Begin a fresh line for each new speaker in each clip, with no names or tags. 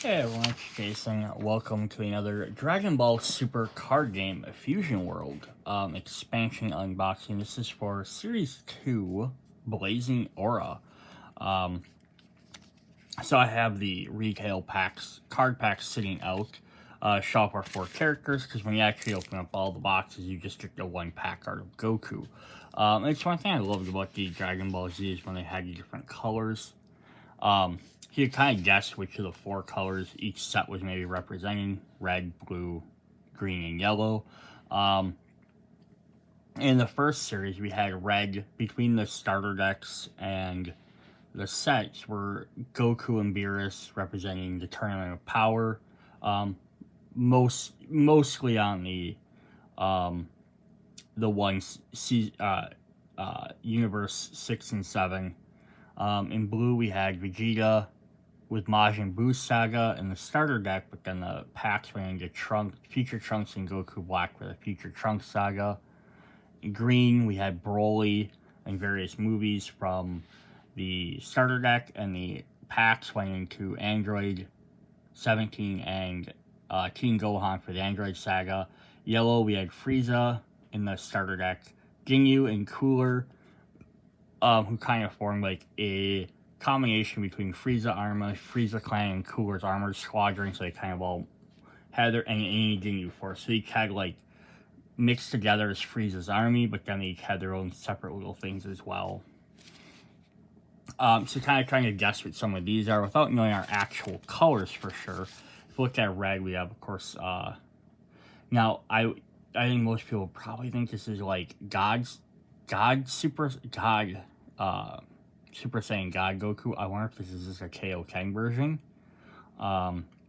Hey everyone, it's Jason. Welcome to another Dragon Ball Super card game, Fusion World expansion unboxing. This is for Series 2, Blazing Aura. So I have the retail card packs sitting out. Show up our 4 characters, because when you actually open up all the boxes, you just get the 1 pack card of Goku. It's one thing I loved about the Dragon Ball Z is when they had the different colors. You kind of guess which of the 4 colors each set was maybe representing: red, blue, green, and yellow. In the first series, we had red. Between the starter decks and the sets were Goku and Beerus representing the Tournament of Power. Mostly on the Universe 6 and 7. In blue, we had Vegeta with Majin Buu Saga in the starter deck, but then the packs went into Future Trunks and Goku Black for the Future Trunks Saga. In green, we had Broly and various movies from the starter deck, and the packs went into Android 17 and King Gohan for the Android Saga. Yellow, we had Frieza in the starter deck, Ginyu and Cooler, who kind of formed like a combination between Frieza Armor, Frieza Clan, and Cooler's Armored Squadron, so they kind of all had their Ginyu Force. So each had like mixed together as Frieza's army, but then they each had their own separate little things as well. So kind of trying to guess what some of these are without knowing our actual colors for sure. If you look at red, we have, of course, now I think most people probably think this is like Super Saiyan God Goku. I wonder if this is just a Kaioken version.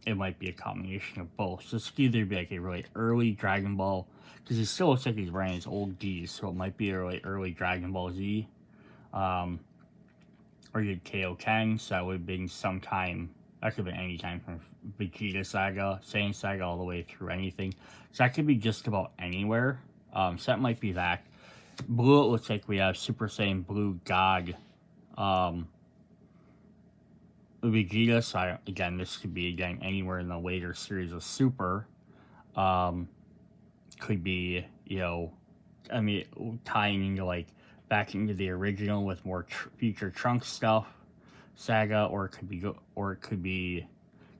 It might be a combination of both. So this could either be like a really early Dragon Ball, because it still looks like he's wearing his old D's, so it might be a really early Dragon Ball Z. Or you had Kaioken, so that would have been sometime, that could have been any time from Vegeta Saga, Saiyan Saga, all the way through anything. So that could be just about anywhere. So that might be that. Blue, it looks like we have Super Saiyan Blue God Vegeta. So again, this could be anywhere in the later series of Super. Could be, tying into like back into the original with more Future Trunks stuff, Saga, or it could be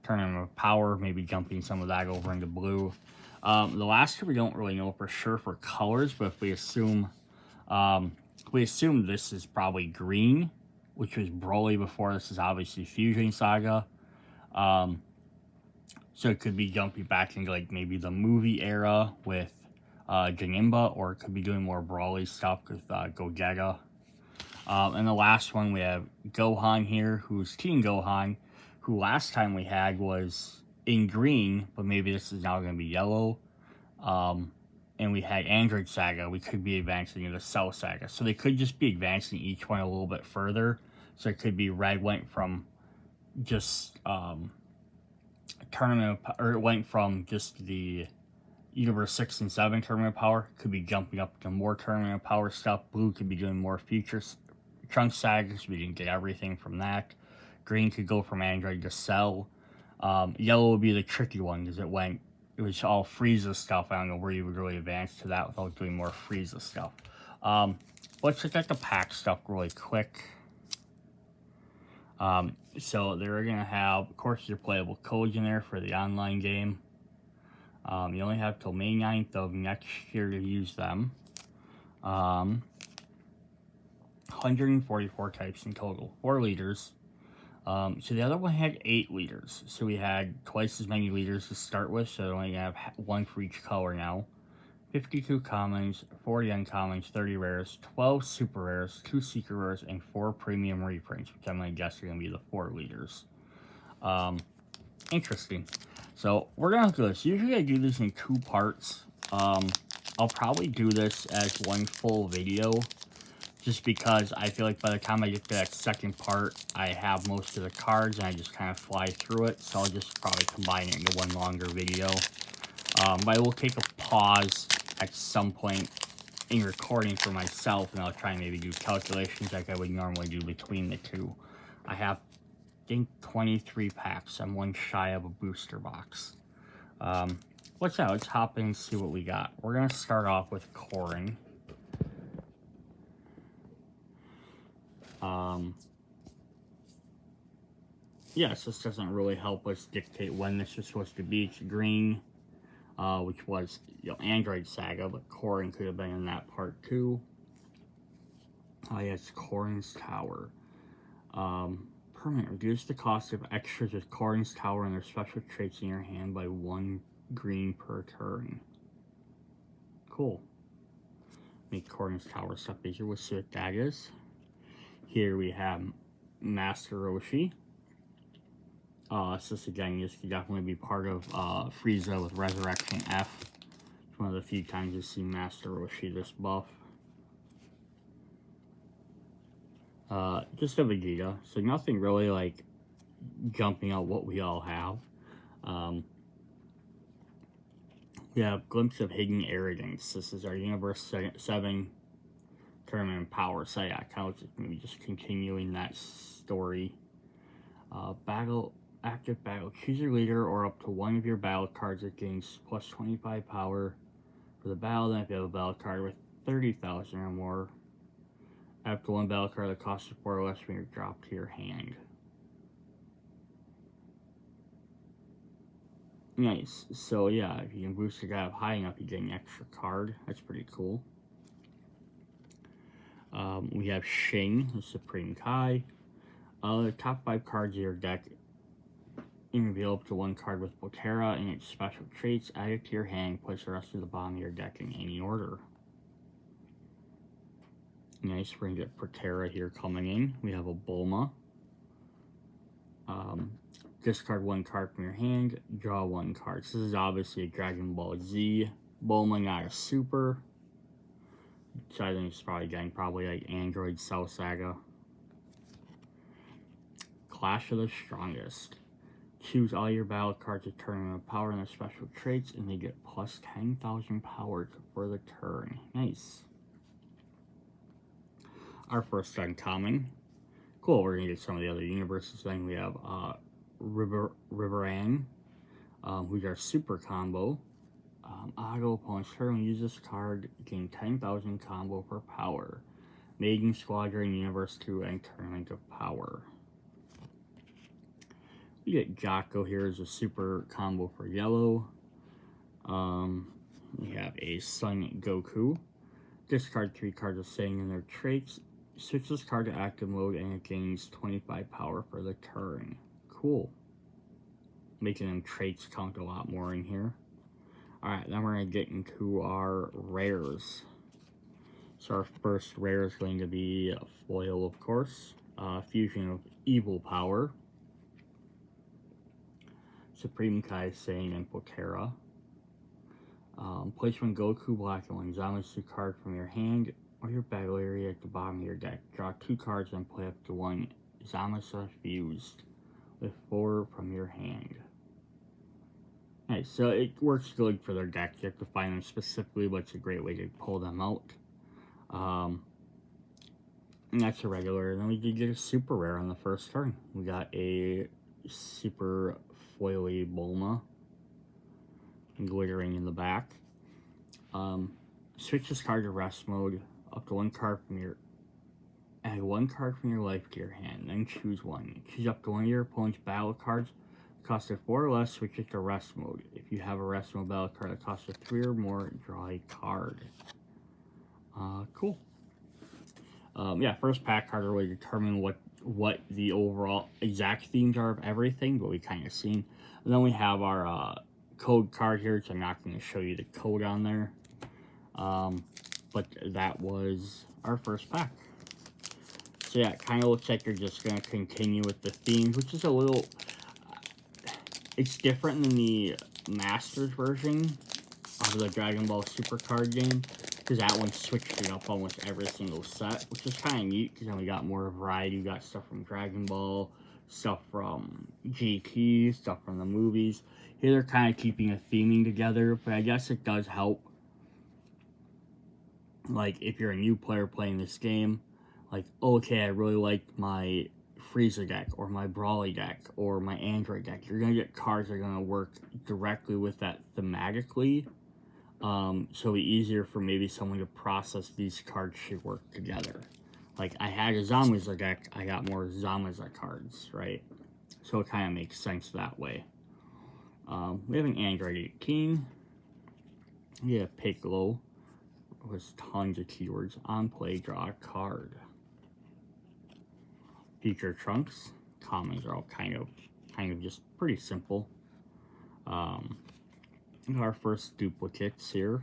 Tournament of Power, maybe jumping some of that over into blue. The last two we don't really know for sure for colors, but if we assume this is probably green, which was Broly before. This is obviously Fusion Saga. So it could be jumping back into like maybe the movie era with Janemba, or it could be doing more Broly stuff with Gogeta. And the last one, we have Gohan here, who's Teen Gohan, who last time we had was in green, but maybe this is now going to be yellow. And we had Android Saga. We could be advancing into Cell Saga. So they could just be advancing each one a little bit further. So it could be red went from just it went from just the Universe 6 and 7 Tournament of Power. Could be jumping up to more Tournament of Power stuff. Blue could be doing more Future Trunks Sagas. We didn't get everything from that. Green could go from Android to Cell. Yellow would be the tricky one, because it was all Frieza stuff. I don't know where you would really advance to that without doing more Frieza stuff. Let's look at the pack stuff really quick. So they're going to have, of course, your playable codes in there for the online game. You only have till May 9th of next year to use them. 144 types in total, 4 leaders. So the other one had 8 leaders. So we had twice as many leaders to start with, so we're only going to have 1 for each color now. 52 commons, 40 uncommons, 30 rares, 12 super rares, 2 secret rares, and 4 premium reprints, which I'm going to guess are going to be the 4 leaders. Interesting. So we're going to do this. Usually I do this in 2 parts. I'll probably do this as one full video, just because I feel like by the time I get to that second part, I have most of the cards and I just kind of fly through it. So I'll just probably combine it into one longer video. But I will take a pause at some point in recording for myself, and I'll try and maybe do calculations like I would normally do between the two. I have think 23 packs. I'm one shy of a booster box. Let's hop in and see what we got. We're going to start off with Corin. Yes, this doesn't really help us dictate when this is supposed to be. It's green, which was, Android Saga, but Corin could have been in that part too. Oh yeah, it's Corin's Tower. Permanent. Reduce the cost of extras with Corin's Tower and their special traits in your hand by 1 green per turn. Cool. Make Corin's Tower stuff easier. We'll see what that is. Here we have Master Roshi. This again, this could definitely be part of Frieza with Resurrection F. It's one of the few times you see Master Roshi this buff. Just a Vegeta, so nothing really like jumping out what we all have. We have Glimpse of Hidden Arrogance. This is our Universe 7 tournament power. So yeah, kind of maybe just continuing that story. Active battle. Choose your leader or up to one of your battle cards that gains plus 25 power for the battle. Then if you have a battle card with 30,000 or more, after one battle card that costs 4 or less when you're dropped to your hand. Nice. So yeah, if you can boost your guy up high enough, you get an extra card. That's pretty cool. We have Shing, the Supreme Kai. The top 5 cards of your deck, you reveal up to 1 card with Potera and its special traits. Add it to your hand. Place the rest of the bottom of your deck in any order. Nice. We're going to get Potera here coming in. We have a Bulma. Discard 1 card from your hand. Draw 1 card. So this is obviously a Dragon Ball Z Bulma, not a Super. So I think it's probably getting like Android Cell Saga. Clash of the Strongest. Choose all your battle cards with tournament power and their special traits, and they get plus 10,000 power for the turn. Nice. Our first uncommon. Cool, we're going to get some of the other universes. Then we have Riverang, who's our super combo. Auto opponent's turn, use this card, gain 10,000 combo per power. Maiden Squadron, Universe 2, and Tournament of Power. We get Jocko here as a super combo for yellow. We have a Sun Goku. Discard 3 cards of Saiyan and their traits. Switch this card to active mode and it gains 25 power for the turn. Cool. Making them traits count a lot more in here. Alright, then we're going to get into our rares. So our first rare is going to be a foil, of course. Fusion of Evil Power. Supreme Kai Saiyan and Potera. Place 1 Goku Black and 1 Zamasu card from your hand or your battle area at the bottom of your deck. Draw 2 cards and play up to 1 Zamasu fused with 4 from your hand. Nice, so it works good for their decks. You have to find them specifically, but it's a great way to pull them out. And that's a regular. And then we did get a super rare on the first turn. We got a super foily Bulma and glittering in the back. Switch this card to rest mode. Up to 1 card from your... Add 1 card from your life to your hand. Then choose 1. Choose up to 1 of your opponent's battle cards. Cost of 4 or less, switch it to rest mode. If you have a rest mode battle card that costs 3 or more, draw a card. Cool. Yeah, first pack card really determine what the overall exact themes are of everything, but we kind of seen. And then we have our code card here, which I'm not going to show you the code on there. But that was our first pack. So yeah, it kind of looks like they're just going to continue with the themes, which is a little... It's different than the Masters version of the Dragon Ball Super card game, because that one switched it up almost every single set, which is kind of neat, because then we got more variety. We got stuff from Dragon Ball, stuff from GT, stuff from the movies. Here they're kind of keeping a theming together, but I guess it does help. Like, if you're a new player playing this game, like, okay, I really like my Frieza deck or my Brawly deck or my Android deck, you're going to get cards that are going to work directly with that thematically. So it'll be easier for maybe someone to process these cards should work together. Like, I had a Zamaza deck, I got more Zamaza cards, right? So it kind of makes sense that way. We have an Android 18. We have Piccolo with tons of keywords. On play, draw a card. Future Trunks. Commons are all kind of just pretty simple. Our first duplicates here.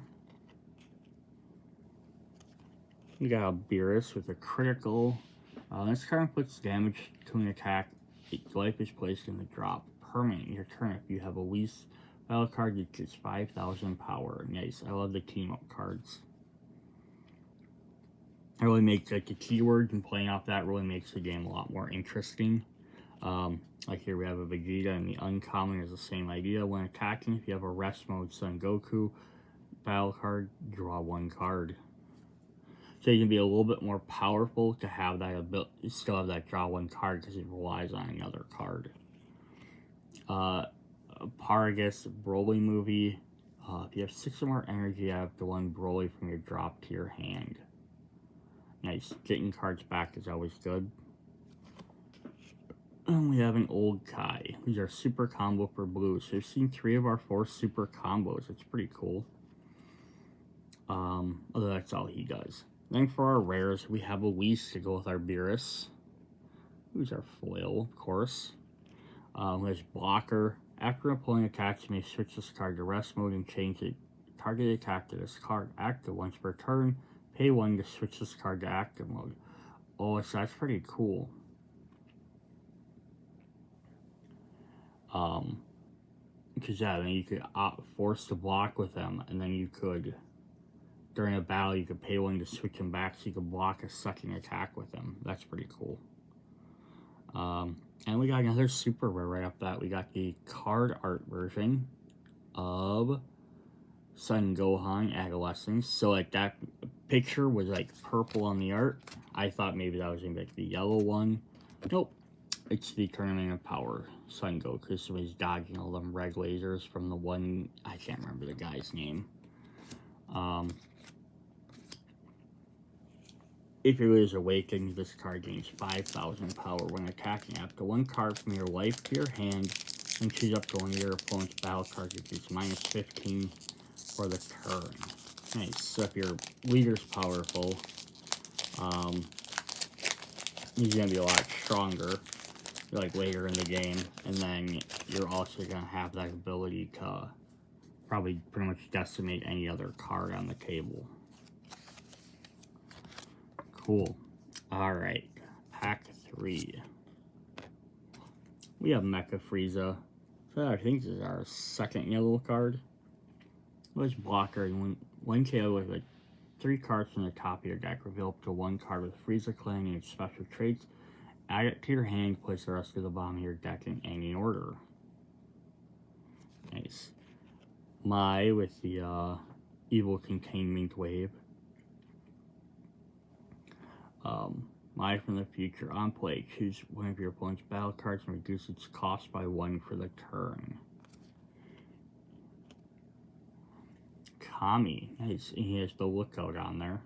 We got a Beerus with a critical. This card puts damage to an attack. Its life is placed in the drop. Permanent. Your turn. If you have a least battle card, it gets 5,000 power. Nice. I love the team up cards. It really makes, like, the keywords and playing off that really makes the game a lot more interesting. Like here we have a Vegeta, and the uncommon is the same idea. When attacking, if you have a rest mode Son Goku battle card, draw one card. So you can be a little bit more powerful to have that ability, still have that draw one card because it relies on another card. Paragus Broly movie. If you have 6 or more energy, add up to 1 Broly from your drop to your hand. Nice. Getting cards back is always good. And we have an Old Kai. These are super combo for blue. So we've seen 3 of our 4 super combos. It's pretty cool. Although that's all he does. Then for our rares, we have Elise to go with our Beerus. Who's our foil, of course. There's Blocker. After an opponent attacks, you may switch this card to rest mode and change the target attack to this card active once per turn. Pay 1 to switch this card to active mode. Oh, so that's pretty cool. Because yeah, then you could force to block with them, and then you could, during a battle, you could pay 1 to switch him back so you could block a second attack with him. That's pretty cool. And we got another super rare right off that. We got the card art version of Son Gohan Adolescence. So like that picture was like purple on the art. I thought maybe that was gonna be like the yellow one. Nope. It's the Tournament of Power Son Goku. So he's dodging all them red lasers from the one, I can't remember the guy's name. If your leader is awakened, this card gains 5,000 power when attacking. After 1 card from your life to your hand, and choose up to 1 of your opponent's battle cards, it gets minus 15 for the turn. Nice. So if your leader's powerful, he's going to be a lot stronger, like later in the game, and then you're also going to have that ability to probably pretty much decimate any other card on the table. Cool. Alright. Pack 3. We have Mecha Frieza. So I think this is our second yellow card. Let's Blocker. And when KO with like 3 cards from the top of your deck, reveal up to 1 card with Frieza Clan and its special traits. Add it to your hand, place the rest of the bottom of your deck in any order. Nice. Mai with the Evil Containment Wave. Mai from the future. On play, choose one of your opponent's battle cards and reduce its cost by 1 for the turn. Kami. Nice. He has the Lookout on there.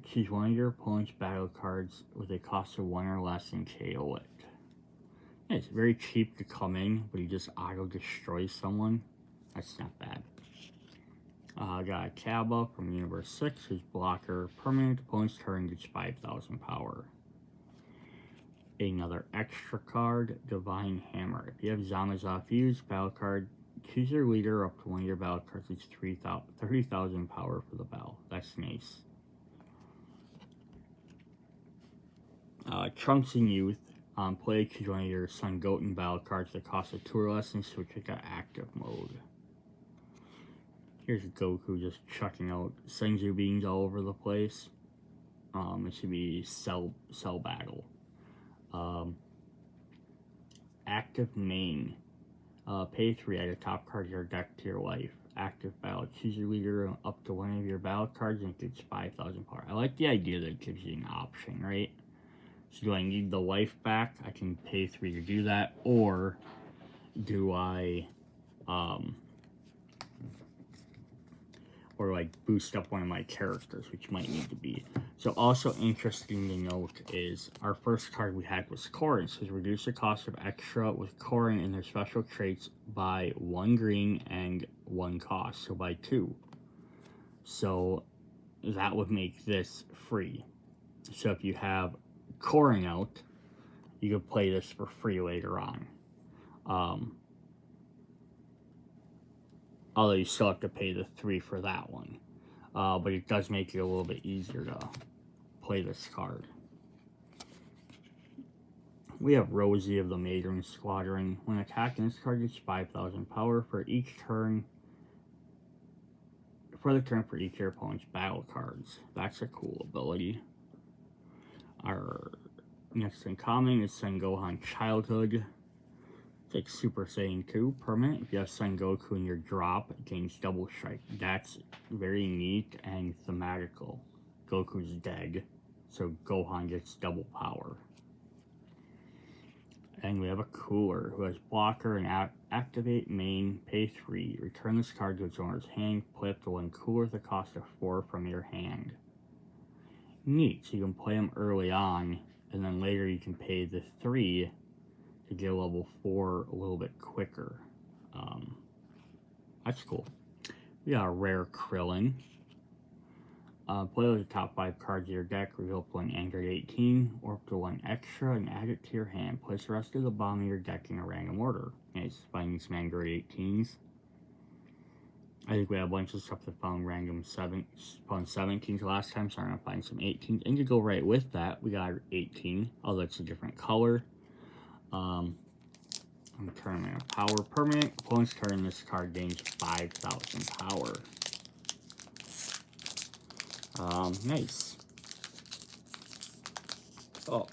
Choose one of your opponent's battle cards with a cost of 1 or less and KO it. Yeah, it's very cheap to come in, but he just auto-destroys someone. That's not bad. Got a Kaba from Universe 6, whose Blocker. Permanent opponent's turn gets 5,000 power. Another extra card, Divine Hammer. If you have Zamaza fused battle card, choose your leader up to 1 of your battle cards. It's 30,000 power for the battle. That's nice. Trunks in Youth. On play, choose one of your Son Goten battle cards that cost a 2 or less and switch it to active mode. Here's Goku just chucking out Senzu beans all over the place. It should be Cell Battle. Active Main. Pay 3, add a top card of your deck to your life. Active Battle. Choose your leader up to 1 of your battle cards and it gets 5,000 power. I like the idea that it gives you an option, right? So do I need the life back? I can pay 3 to do that, or do I or like boost up one of my characters, which might need to be. So also interesting to note is our first card we had was Corrin. So reduce the cost of extra with Corrin in their special traits by 1 green and 1 cost, so by 2. So that would make this free. So if you have Corrin out, you could play this for free later on. Although you still have to pay the 3 for that one. But it does make it a little bit easier to play this card. We have Rosie of the Maiden Squadron. When attacking, this card gets 5,000 power for each turn. For the turn for each of your opponent's battle cards. That's a cool ability. Our next uncommon is Son Gohan Childhood. It's like Super Saiyan 2 permanent. If you have Son Goku in your drop, it gains double strike. That's very neat and thematical. Goku's dead, so Gohan gets double power. And we have a Cooler who has blocker and activate main, pay 3. Return this card to its owner's hand. Play up to 1 Cooler with a cost of 4 from your hand. Neat, so you can play them early on, and then later you can pay the 3 to get level 4 a little bit quicker. That's cool. We got a rare Krillin. Play with the top 5 cards of your deck, reveal up 1 Android 18, or up to 1 extra, and add it to your hand. Place the rest of the bottom of your deck in a random order. Nice, finding some Android 18s. I think we have a bunch of stuff that found random 17s last time, so I'm going to find some 18s. And to go right with that, we got 18, although it's a different color. I'm turning a power permanent. Opponent's turn, this card gains 5,000 power. Nice. Oh.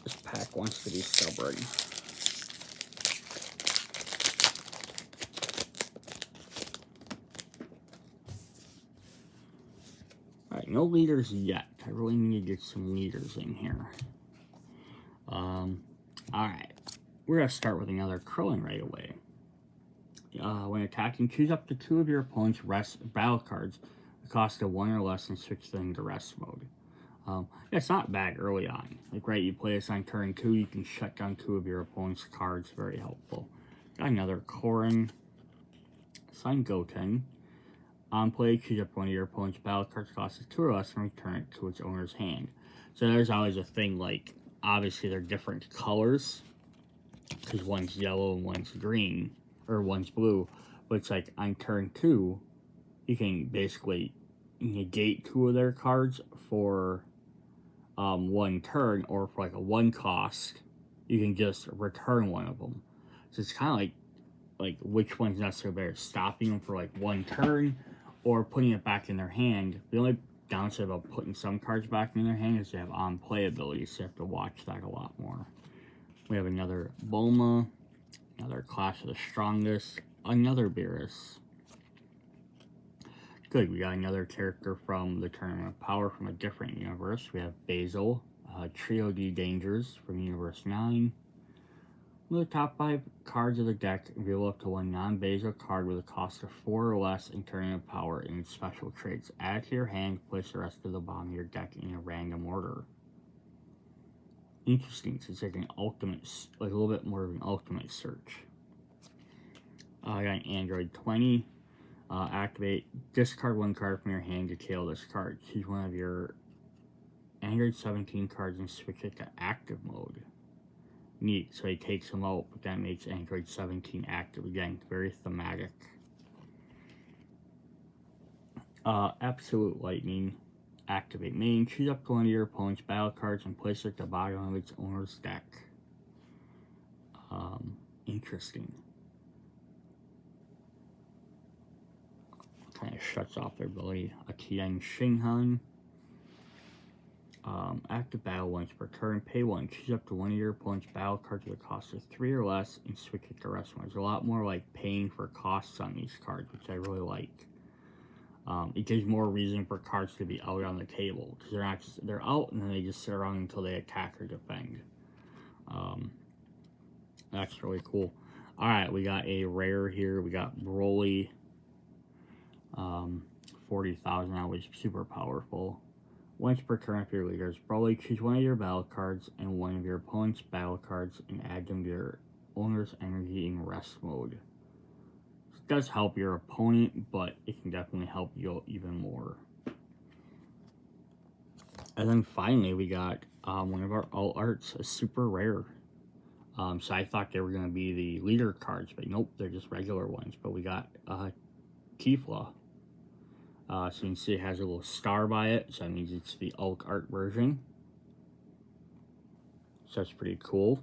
This pack wants to be stubborn. Alright, no leaders yet. I really need to get some leaders in here. Alright. We're going to start with another Krillin right away. When attacking, choose up to 2 of your opponent's battle cards, the cost of 1 or less, and switch them to rest mode. Yeah, it's not bad early on. Like, right, you play this on turn 2, you can shut down 2 of your opponent's cards. Very helpful. Got another Corrin. Son Goten. On play, choose up 1 of your opponent's battle cards, cost of 2 or less, and return it to its owner's hand. So there's always a thing, like, obviously they're different colors, because one's yellow and one's green. Or one's blue, but it's like on turn 2, you can basically negate 2 of their cards for 1 turn, or for like a 1 cost, you can just return 1 of them. So it's kind of like which one's necessarily better, stopping them for like 1 turn, or putting it back in their hand. The only downside about putting some cards back in their hand is they have on play abilities, so you have to watch that a lot more. We have another Bulma. Another Clash of the Strongest, another Beerus. Good, we got another character from the Tournament of Power from a different universe. We have Basil, Trio D Dangers from Universe 9. With the top 5 cards of the deck, reveal up to 1 non-Basil card with a cost of 4 or less in Tournament of Power in its special traits. Add to your hand, place the rest of the bottom of your deck in a random order. Interesting, so it's like an ultimate, like a little bit more of an ultimate search. I got an Android 20. Activate, discard 1 card from your hand to tail this card. Choose 1 of your Android 17 cards and switch it to active mode. Neat, so he takes them out, but that makes Android 17 active again. Very thematic. Absolute Lightning. Activate main, choose up to 1 of your opponent's battle cards and place it at the bottom of its owner's deck. Interesting. Kind of shuts off their ability. A Tian Shinhan. Active battle once per turn. Pay 1. Choose up to 1 of your opponent's battle cards with a cost of 3 or less and switch it to rest mode. There's a lot more like paying for costs on these cards, which I really like. It gives more reason for cards to be out on the table, because they're out and then they just sit around until they attack or defend. That's really cool. Alright, we got a rare here. We got Broly. 40,000, that was super powerful. Once per turn of your leaders, Broly, choose one of your battle cards and one of your opponent's battle cards and add them to your owner's energy in rest mode. It does help your opponent, but it can definitely help you even more. And then finally, we got one of our alt arts, a super rare. So I thought they were going to be the leader cards, but nope, they're just regular ones. But we got Kefla. So you can see it has a little star by it, so that means it's the alt art version. So that's pretty cool.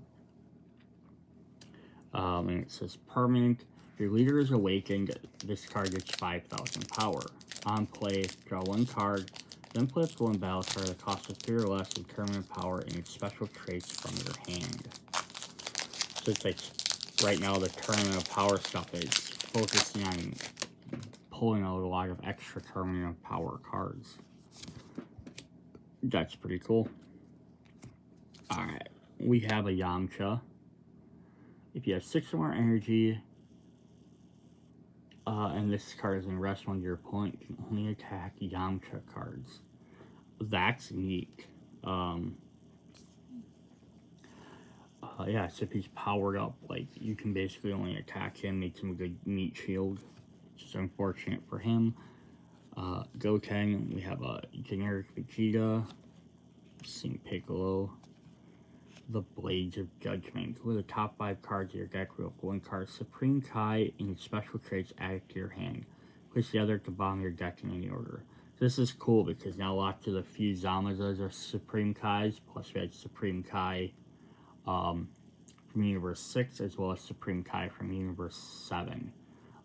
And it says permanent. If your leader is awakened, this card gets 5,000 power. On play, draw one card, then play up to one battle card that costs a 3 or less in permanent power and its special traits from your hand. So it's like, right now the tournament of power stuff is focusing on pulling out a lot of extra tournament of power cards. That's pretty cool. Alright, we have a Yamcha. If you have 6 or more energy, and this card is in rest mode, your opponent can only attack Yamcha cards. That's neat. Yeah, so if he's powered up, like, you can basically only attack him, makes him a good meat shield, which is unfortunate for him. Goten, we have a generic Vegeta, Sing Piccolo, the Blades of Judgment. With the top 5 cards of your deck, real one card, Supreme Kai, and its special traits added to your hand. Place the other at the bottom of your deck in any order. This is cool because now lots of the few Zamazas are Supreme Kais, plus we had Supreme Kai from Universe 6, as well as Supreme Kai from Universe 7.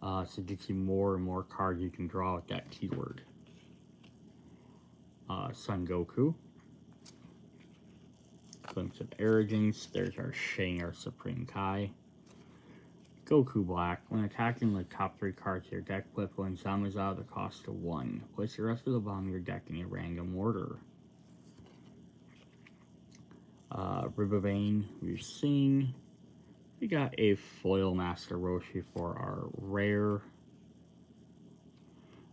So it gets you more and more cards you can draw with that keyword. Son Goku. Glimpse of Arrogance. There's our Shang, our Supreme Kai. Goku Black. When attacking the top 3 cards of your deck, flip one Zamaza at the cost of 1. Place the rest of the bottom of your deck in a random order. Rivervein, Sing. We got a foil Master Roshi for our rare.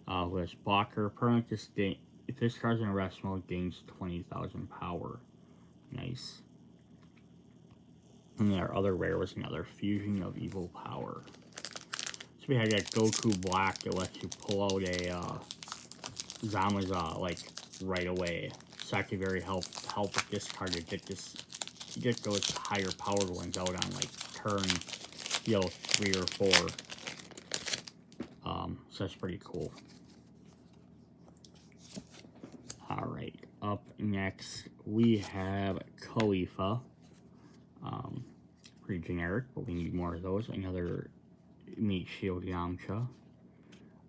Who has blocker. Permanent, if this card's in rest mode, gains 20,000 power. Nice. And our other rare was another Fusion of Evil Power. So we had that Goku Black that lets you pull out a Zamaza like right away. So that could very help with this card to get those higher powered ones out on like turn 3 or 4. So that's pretty cool. Alright, up next we have Khalifa. Pretty generic, but we need more of those. Another Meat Shield Yamcha.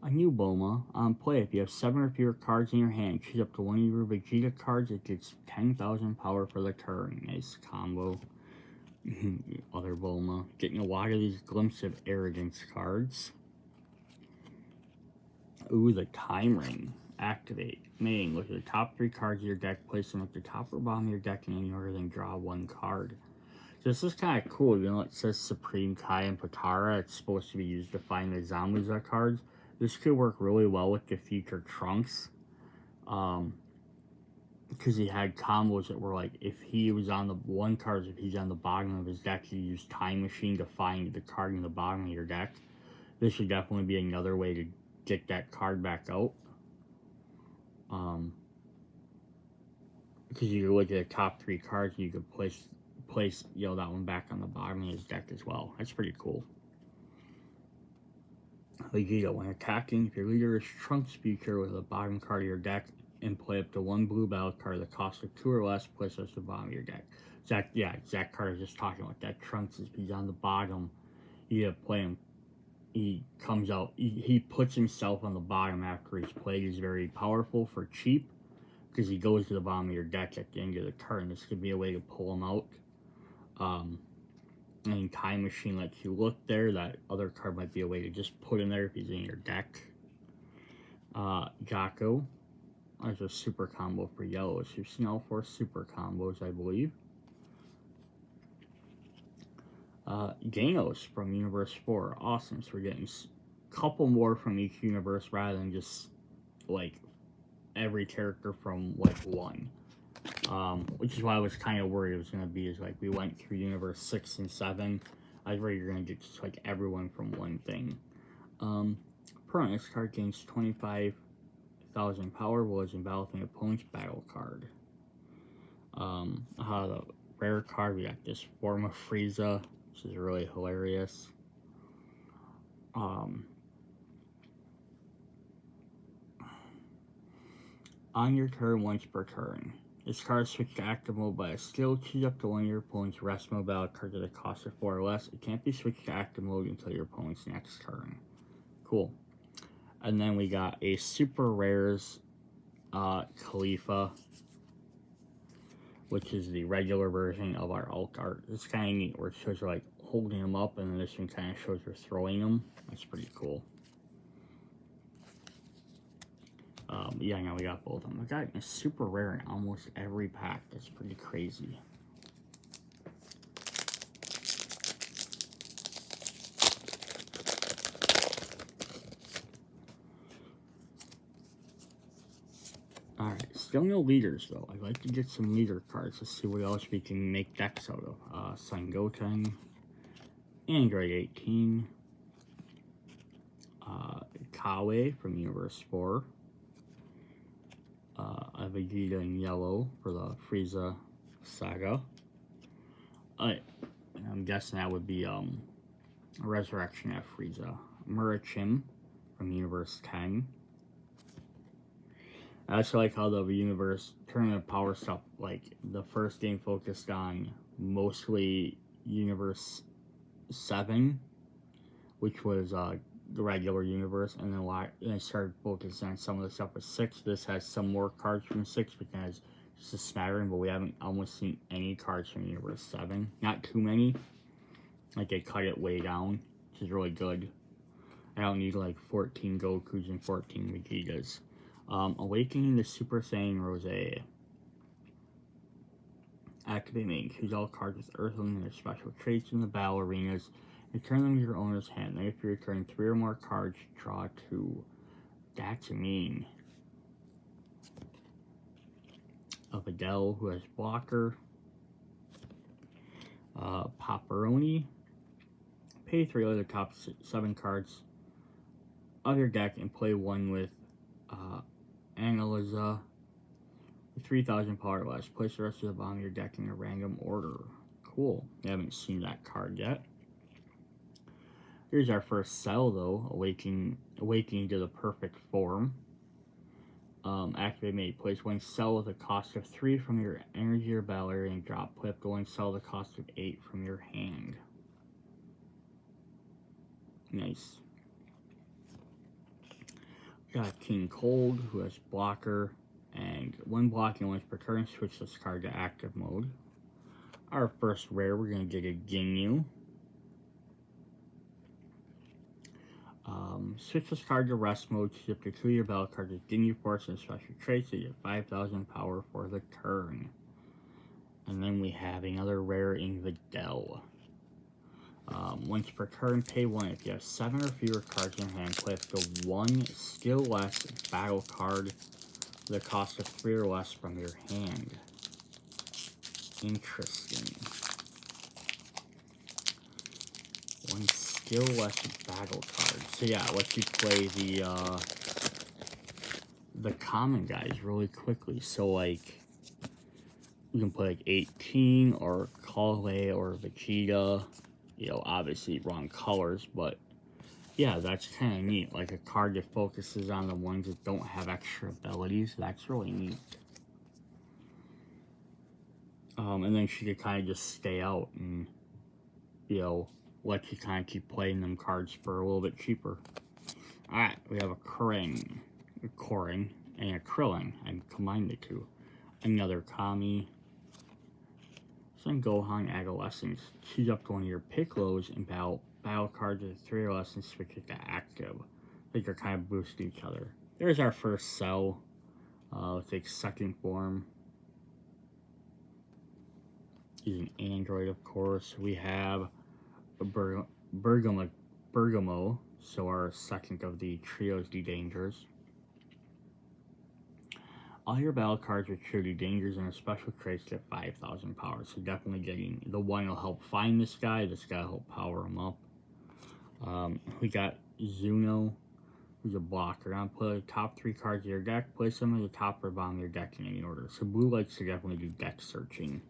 A new Bulma. Play, if you have 7 or fewer cards in your hand, choose up to one of your Vegeta cards. It gets 10,000 power for the turn. Nice combo. Other Bulma. Getting a lot of these Glimpse of Arrogance cards. Ooh, the Time Ring. Activate. Main, look at the top 3 cards of your deck, place them at the top or bottom of your deck in any order, then draw 1 card. So this is kind of cool. You know, it says Supreme Kai and Potara. It's supposed to be used to find the Zamuza cards. This could work really well with the future Trunks. Because he had combos that were like, if he was on the one card, if he's on the bottom of his deck, you use Time Machine to find the card in the bottom of your deck. This would definitely be another way to get that card back out. Because you could look at the top 3 cards and you could place that one back on the bottom of his deck as well. That's pretty cool. Vegeta, when attacking, if your leader is Trunks Future with the bottom card of your deck and play up to 1 blue battle card that costs of 2 or less, place those at the bottom of your deck. Zach Carter's just talking about that. Trunks is he's on the bottom. You have to play him. He comes out. He puts himself on the bottom after he's played. He's very powerful for cheap because he goes to the bottom of your deck at the end of the turn. This could be a way to pull him out. And Time Machine lets you look there. That other card might be a way to just put him there if he's in your deck. Jocko as a super combo for yellows. You've seen all 4 super combos, I believe. Ganos from Universe 4. Awesome. So we're getting a couple more from each universe rather than just, like, every character from, like, one. Which is why I was kind of worried it was going to be, is, like, we went through Universe 6 and 7. I was worried you're going to get just, like, everyone from one thing. Permanent, this card gains 25,000 power, was in battle with an opponent's battle card. The rare card, we got this form of Frieza, which is really hilarious. On your turn, once per turn. This card is switched to active mode by a skill. Choose up to one of your opponent's rest mode battle cards at a cost of 4 or less. It can't be switched to active mode until your opponent's next turn. Cool. And then we got a super rares Khalifa, which is the regular version of our alt art. It's kind of neat where it shows you like holding them up, and then this one kind of shows you're throwing them. That's pretty cool. Yeah, now we got both of them. We got a super rare in almost every pack. That's pretty crazy. Alright, still no leaders though. I'd like to get some leader cards to see what else we can make decks out of. Sun Goten, Android 18, Kawe from Universe 4, Vegeta in yellow for the Frieza saga. I'm guessing that would be a Resurrection of Frieza. Murachim from Universe 10. I also like how the Universe Tournament of Power stuff, like the first game focused on mostly Universe 7, which was the regular universe, and then I started focusing on some of the stuff with 6. This has some more cards from 6 because it's a smattering, but we haven't almost seen any cards from Universe 7. Not too many. Like, they cut it way down, which is really good. I don't need like 14 Gokus and 14 Vegetas. Awakening the Super Saiyan Rose. Activate main. Choose all cards with Earthling and their special traits in the battle arenas. Return them to your owner's hand. Then if you return 3 or more cards, draw 2. That's mean. Of Adele, who has blocker. Paparoni. Pay 3 other top 7 cards of your deck and play 1 with Analiza with 3,000 power or less. Place the rest of the bottom of your deck in a random order. Cool. I haven't seen that card yet. Here's our first cell, though. Awakening to the perfect form. Activate mate. Place 1 cell with a cost of 3 from your energy or battle area and drop. Play up to 1 cell with a cost of 8 from your hand. Nice. Got King Cold, who has blocker, and 1 blocking once per turn. Switch this card to active mode. Our first rare, we're going to get a Ginyu. Switch this card to rest mode. Choose up to 2 of your battle cards with Ginyu Force and special traits to get 5,000 power for the turn. And then we have another rare in Videl. Once per turn, pay 1. If you have 7 or fewer cards in hand, play up to 1 skill less battle card with a cost of 3 or less from your hand. Interesting. 1 skill less battle card. So yeah, it lets you play the common guys really quickly. So like, you can play like 18 or Kale or Vegeta. You know, obviously wrong colors, but yeah, that's kind of neat. Like a card that focuses on the ones that don't have extra abilities. That's really neat. And then she could kind of just stay out and, you know, let you kind of keep playing them cards for a little bit cheaper. Alright, we have a Korin, and a Krillin. I combined the two. Another Kami. Son Gohan Adolescence. Choose up to 1 of your Piccolos and battle cards with 3 or less and switch it to active. Like they're kind of boosting each other. there's our first cell. Let's take second form. Using Android, of course. We have a Bergamo, so our second of the trio's D-Dangers. All your battle cards with true D-Dangers and special traits get 5,000 power, so definitely getting the one will help find this guy will help power him up. We got Zuno, who's a blocker. I'm gonna put the top 3 cards of your deck, place them at the top or bottom of your deck in any order. So blue likes to definitely do deck searching.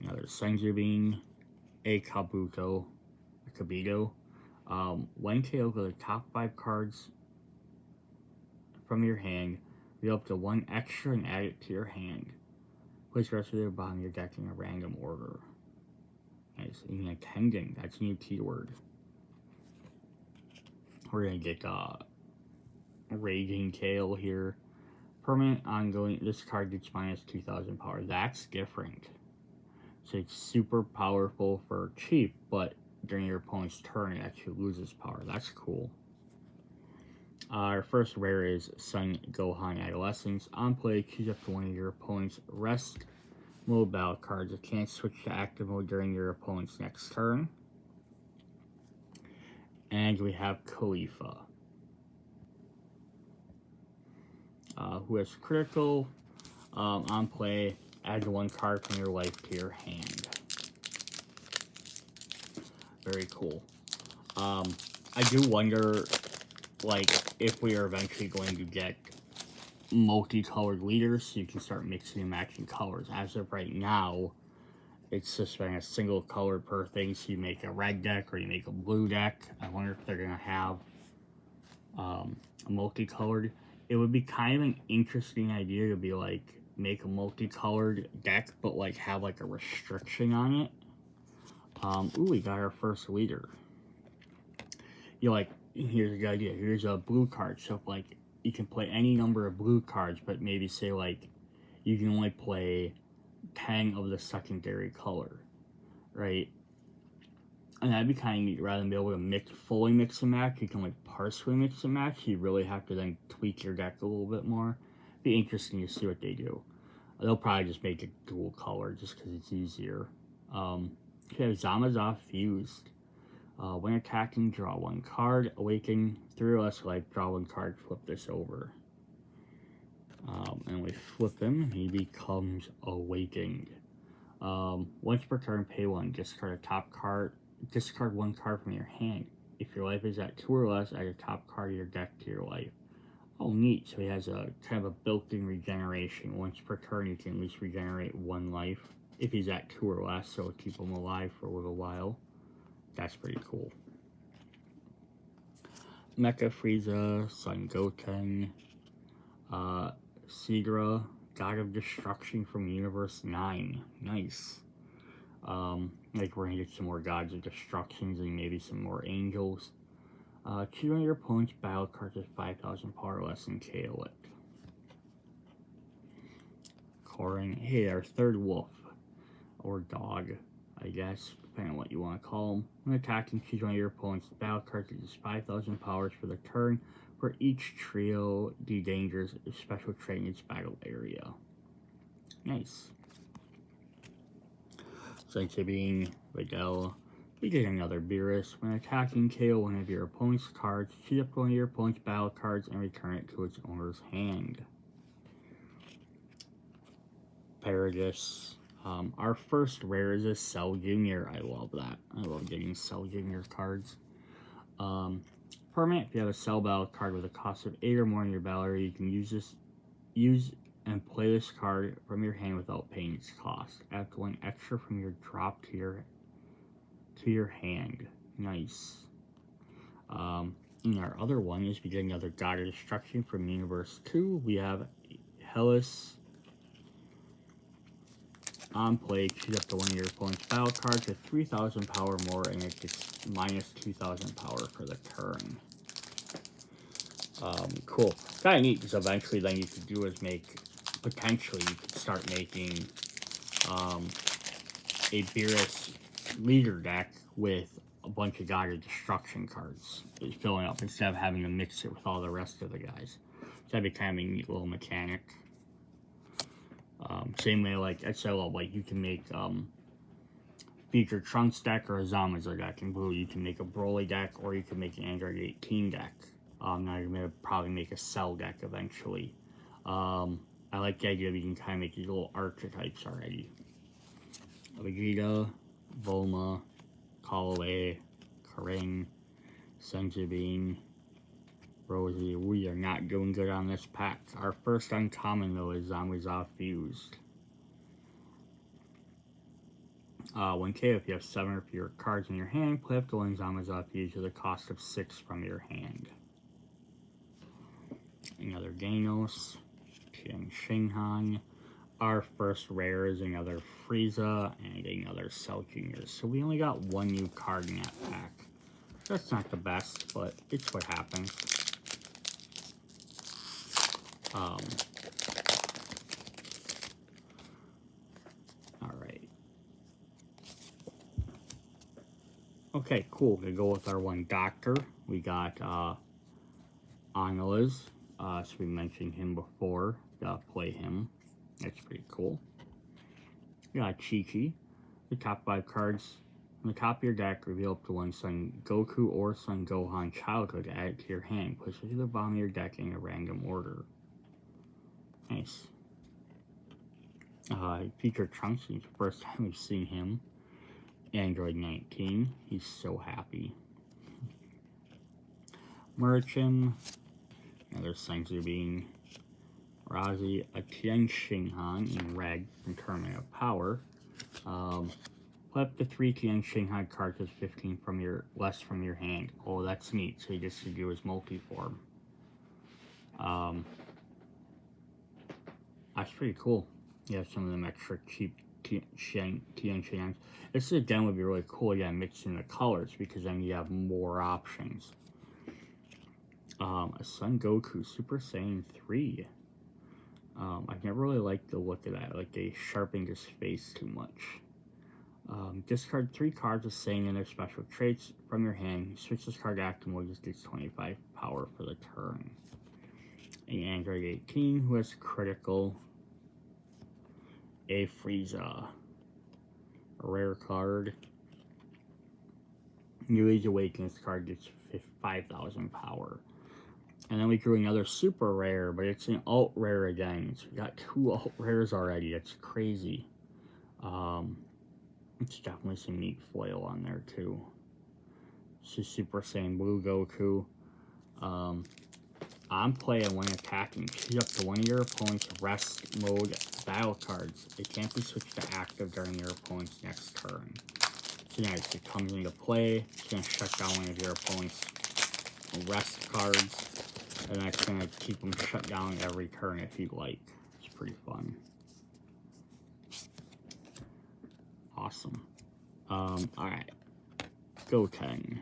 Another Senzubin, a Kabuto. When KO, go the top 5 cards from your hand, read up to 1 extra and add it to your hand. Place the rest of the bottom of your deck in a random order. Nice. Even attending, that's a new keyword. We're gonna get Raging Tail here. Permanent ongoing, this card gets minus 2,000 power. That's different. So it's super powerful for cheap, but during your opponent's turn it actually loses power. That's cool. Our first rare is Sun Gohan Adolescence. On play, choose up to one of your opponent's rest mode battle cards. It can't switch to active mode during your opponent's next turn. And we have Khalifa, who has critical. On play, add 1 card from your life to your hand. Very cool. I do wonder, like, if we are eventually going to get multicolored leaders so you can start mixing and matching colors. As of right now, it's just been a single color per thing, so you make a red deck or you make a blue deck. I wonder if they're going to have a multicolored. It would be kind of an interesting idea to be like, make a multicolored deck, but like have like a restriction on it. Ooh, we got our first leader. You're like, here's a good idea. Here's a blue card. So like, you can play any number of blue cards, but maybe say like, you can only play 10 of the secondary color, right? And that'd be kind of neat. Rather than be able to fully mix and match, you can like partially mix and match. You really have to then tweak your deck a little bit more. Be interesting to see what they do. They'll probably just make it dual color just because it's easier. You have Zamazov Fused. When attacking, draw 1 card. Awaken, through us life, draw 1 card, flip this over. And we flip him, he becomes Awakened. Once per turn, pay 1, discard a top card, discard 1 card from your hand. If your life is at 2 or less, add a top card of your deck to your life. Oh, neat. So he has a kind of a built-in regeneration. Once per turn, you can at least regenerate 1 life if he's at 2 or less, so it'll keep him alive for a little while. That's pretty cool. Mecha Frieza, Son Goten, Segra, God of Destruction from Universe 9. Nice. Like we're gonna get some more Gods of Destructions and maybe some more Angels. Choose one of your opponent's battle cards with 5,000 power less and KO it. Corin, hey, our third wolf. Or dog, I guess, depending on what you want to call them. When attacking, choose one of your opponent's battle cards that is 5,000 powers for the turn. For each trio, D-Dangers a special trait in its battle area. Nice. Sensibine, Videl. We get another Beerus. When attacking, KO one of your opponent's cards. Choose up one of your opponent's battle cards and return it to its owner's hand. Paragus. Our first rare is a Cell Jr. I love that. I love getting Cell Jr. cards. Permanent, if you have a Cell battle card with a cost of 8 or more in your battle area, you can use and play this card from your hand without paying its cost. Add 1 extra from your drop to your hand. Nice. And our other one is we get another God of Destruction from Universe 2. We have Hellas. On play, choose up to one of your opponent's battle cards with 3,000 power more, and it gets minus 2,000 power for the turn. Cool. Kind of neat, because eventually then you could do is potentially you could start making a Beerus leader deck with a bunch of God of Destruction cards is filling up instead of having to mix it with all the rest of the guys. So that'd be kind of a neat little mechanic. Same way, like I said, like you can make Future Trunks deck or a Zamazer deck. In blue, you can make a Broly deck or you can make an Android 18 deck. Now you're going to probably make a Cell deck eventually. I like the idea that you can kind of make these little archetypes already. Vegeta, Bulma, Callaway, Karing, Senjubin, Rosie. We are not doing good on this pack. Our first uncommon, though, is Zamazar Fused. 1K, if you have 7 or fewer cards in your hand, play up the one Zamazar Fused at the cost of 6 from your hand. Another Ganos, Tian Xinghan. Our first rare is another Frieza and another Cell Jr. So we only got one new card in that pack. That's not the best, but it's what happens. Alright. Okay, cool. To go with our one Doctor, we got Aniliz. So we mentioned him before. Gotta play him. That's pretty cool. We got Chi-Chi. The top 5 cards on the top of your deck reveal up to one Son Goku or Son Gohan childhood. Add it to your hand. Push it to the bottom of your deck in a random order. Nice. Future Trunks. It's the first time we've seen him. Android 19. He's so happy. Merchant. Another Senjubin. Razi, a Tian Xinghan in red from Tournament of Power. Play up to 3 Tian Xinghan cards with 15 from your less from your hand. Oh, that's neat. So you just do his multi-form. That's pretty cool. You have some of them extra cheap Tian Xinghans. This again would be really cool. Yeah, mixing the colors because then you have more options. A Son Goku Super Saiyan 3. I've never really liked the look of that. Like they sharpened his face too much. Discard 3 cards with Saiyan and their special traits from your hand. Switch this card to active mode, just gets 25 power for the turn. An Android 18 who has critical. A Frieza. A rare card. New Age Awakens card gets 5,000 power. And then we drew another super rare, but it's an alt rare again. So we got 2 alt rares already. That's crazy. It's definitely some neat foil on there too. This is Super Saiyan Blue Goku. On play and when attacking, choose up to one of your opponent's rest mode battle cards. It can't be switched to active during your opponent's next turn. So nice, it comes into play. It's going to shut down one of your opponent's rest cards. And that's going to keep them shut down every turn if you like. It's pretty fun. Awesome. Alright. Goten.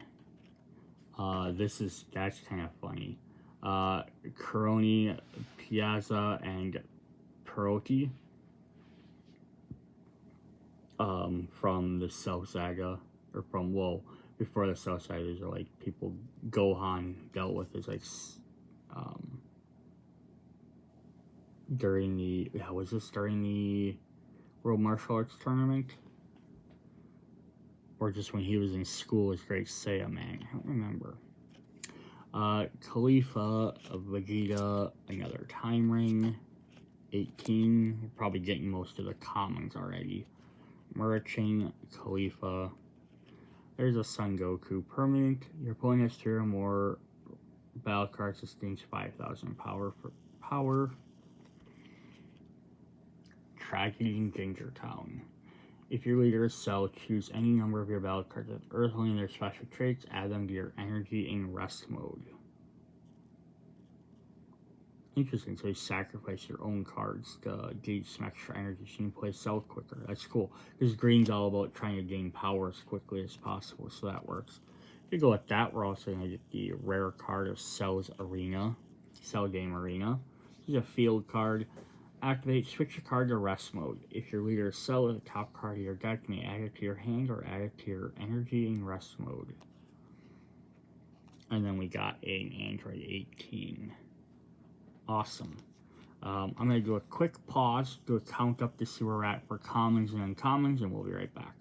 That's kind of funny. Kuroni, Piazza, and Perotti. From the Cell Saga. Or from, well, before the Cell Saga, these are like people Gohan dealt with as like during the was this during the World Martial Arts Tournament? Or just when he was in school as Great Saiyan Man? I don't remember. Khalifa, Vegeta, another Time Ring, 18. We're probably getting most of the commons already. Merchant, Khalifa. There's a Son Goku permanent. Your opponent has 3 or more battle cards, sustains 5,000 power for power. Tragedy in Ginger Town. If your leader is Cell, choose any number of your battle cards with Earthling and their special traits, add them to your energy in rest mode. Interesting, so you sacrifice your own cards to gauge some extra energy so you can play Cell quicker. That's cool, because green's all about trying to gain power as quickly as possible, so that works. If you go with that, we're also going to get the rare card of Cell's Arena, Cell Game Arena. This is a field card. Activate, switch your card to rest mode. If your leader is Cell, the top card of your deck, you may add it to your hand or add it to your energy in rest mode. And then we got an Android 18. Awesome. I'm going to do a quick pause, do a count up to see where we're at for commons and uncommons, and we'll be right back.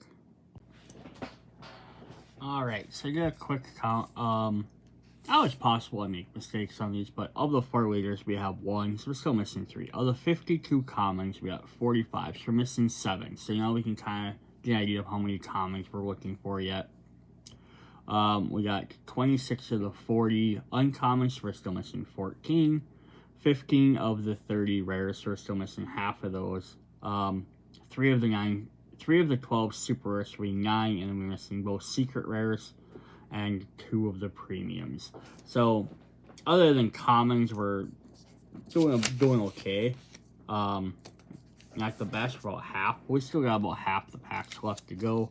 Alright, so I did a quick count. Now it's possible I make mistakes on these, but of the 4 leaders, we have 1, so we're still missing 3. Of the 52 commons, we got 45, so we're missing 7. So now we can kind of get an idea of how many commons we're looking for yet. We got 26 of the 40 uncommons, so we're still missing 14. 15 of the 30 rares, so we're still missing half of those. 3 of the 12 super rares, so we 9, and then we're missing both secret rares and 2 of the premiums. So, other than commons, we're doing okay. Not the best, for about half. We still got about half the packs left to go.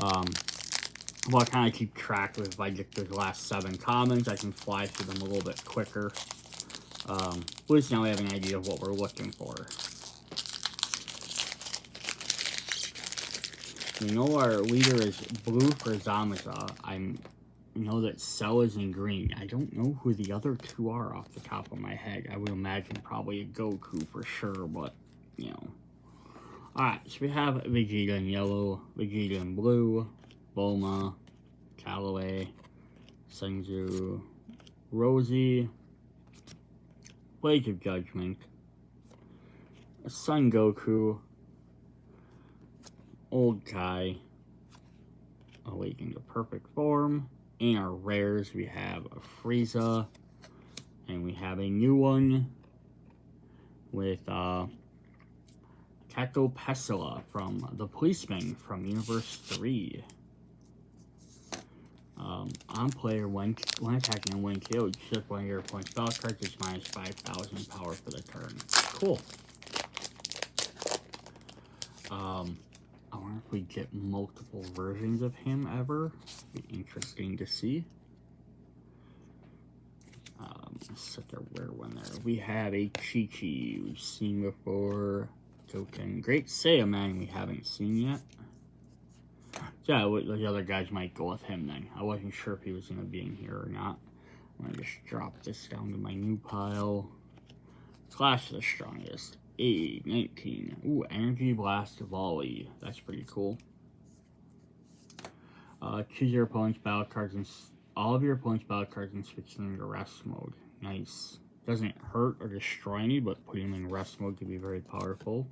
I'll kind of keep track of if I get the last 7 commons, I can fly through them a little bit quicker. At least now we have an idea of what we're looking for. We know our leader is blue for Zamaza. I know that Cell is in green. I don't know who the other 2 are off the top of my head. I would imagine probably a Goku for sure, but, you know. Alright, so we have Vegeta in yellow, Vegeta in blue, Bulma, Callaway, Senzu, Rosie, Blade of Judgment, Son Goku, Old Kai, Awakening to Perfect Form. In our rares, we have a Frieza, and we have a new one with Kako Pessoa from The Policeman from Universe 3. On player, when attacking and when killed, shift one of your opponent's spell cards is minus 5,000 power for the turn. Cool. I wonder if we get multiple versions of him ever. Be interesting to see. Such a rare one there. We have a Chi-Chi we've seen before. Token Great Saiyaman we haven't seen yet. So yeah, the other guys might go with him then. I wasn't sure if he was going to be in here or not. I'm going to just drop this down to my new pile. Clash of the Strongest. 19. Ooh, Energy Blast Volley. That's pretty cool. Choose your opponent's battle cards and all of your opponent's battle cards and switch them into rest mode. Nice. Doesn't hurt or destroy any, but putting them in rest mode can be very powerful.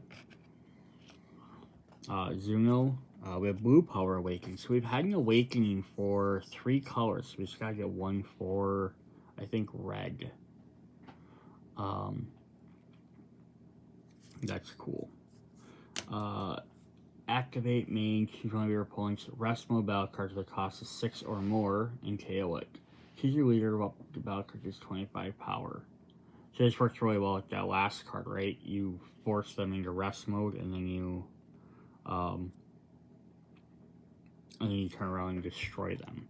Zuno. We have Blue Power Awakening. So we've had an awakening for 3 colors. So we just gotta get one for, I think, red. That's cool. Activate main, choose one of your opponent's rest mode battle cards with a cost of 6 or more, and KO it. Choose your leader of the battle card is 25 power. So this works really well with that last card, right? You force them into rest mode, and then you turn around and destroy them.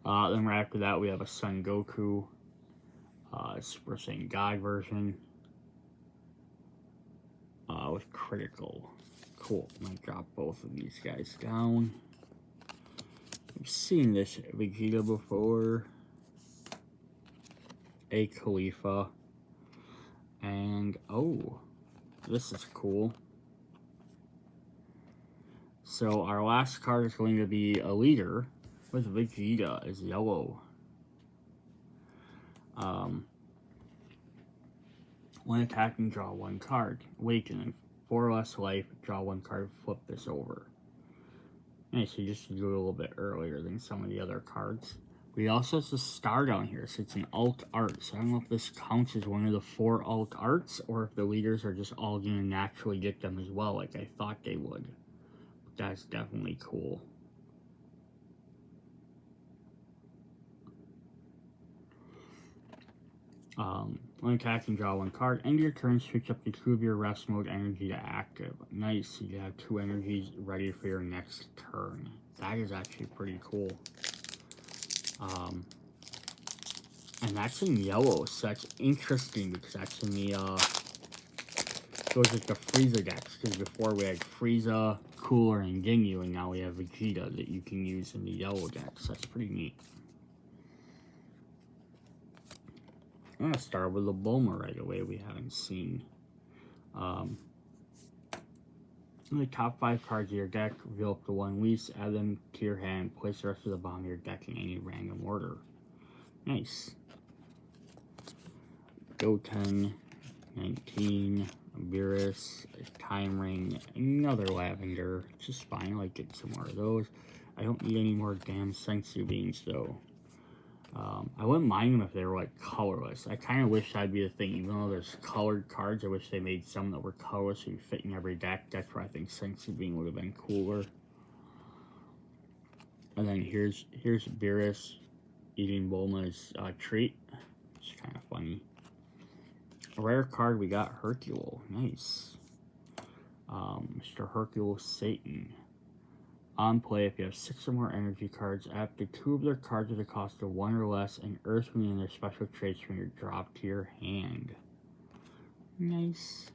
Then right after that, we have a Son Goku, Super Saiyan God version, with critical. Cool. I'm gonna drop both of these guys down. I've seen this Vegeta before. A Khalifa. And, oh, this is cool. So our last card is going to be a leader with Vegeta as yellow. When attacking, draw 1 card. Awakening. 4 less life, draw 1 card, flip this over. Nice, so just do it a little bit earlier than some of the other cards. We also have the star down here, so it's an alt art. So I don't know if this counts as one of the 4 alt arts, or if the leaders are just all going to naturally get them as well, like I thought they would. But that's definitely cool. When attacking, draw 1 card. End your turn, switch up the 2 of your rest mode energy to active. Nice, you have 2 energies ready for your next turn. That is actually pretty cool. And that's in yellow, so that's interesting because that's in the Those are the Frieza decks, because before we had Frieza, Cooler, and Ginyu, and now we have Vegeta that you can use in the yellow decks. That's pretty neat. I'm going to start with a Bulma right away we haven't seen. In the top 5 cards of your deck, reveal up to 1 least, add them to your hand, place the rest of the bottom of your deck in any random order. Nice. Goten, 19, Beerus, Time Ring, another Lavender, which is fine. I like getting some more of those. I don't need any more damn Sensu Beans though. I wouldn't mind them if they were like colorless. I kind of wish that'd be the thing, even though there's colored cards. I wish they made some that were colorless so you fit in every deck. That's where I think Sensu Bean would have been cooler. And then here's Beerus eating Bulma's treat. It's kind of funny. A rare card, we got Hercule. Nice. Mr. Hercule Satan. On play, if you have 6 or more energy cards, after 2 of their cards with a cost of 1 or less, and Earth Moon and their special traits from your drop to your hand. Nice.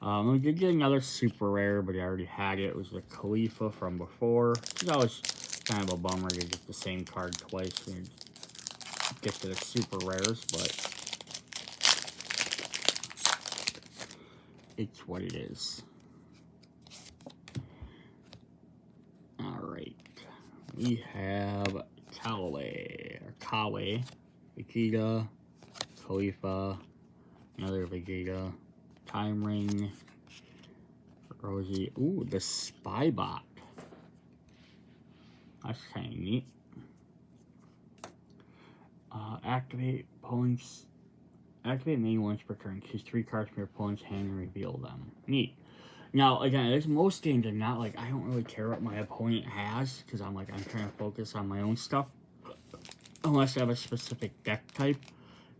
We did get another super rare, but I already had it. It was the Khalifa from before. It's always kind of a bummer to get the same card twice when you get to the super rares, but it's what it is. Alright. We have Kawe, Vegeta, Khalifa, another Vegeta, Time Ring, Rosie. Ooh, the Spy Bot. That's kind of neat. Activate main once per turn. Choose 3 cards from your opponent's hand and reveal them. Neat. Now, again, there's most games I'm not like, I don't really care what my opponent has, because I'm trying to focus on my own stuff, unless I have a specific deck type.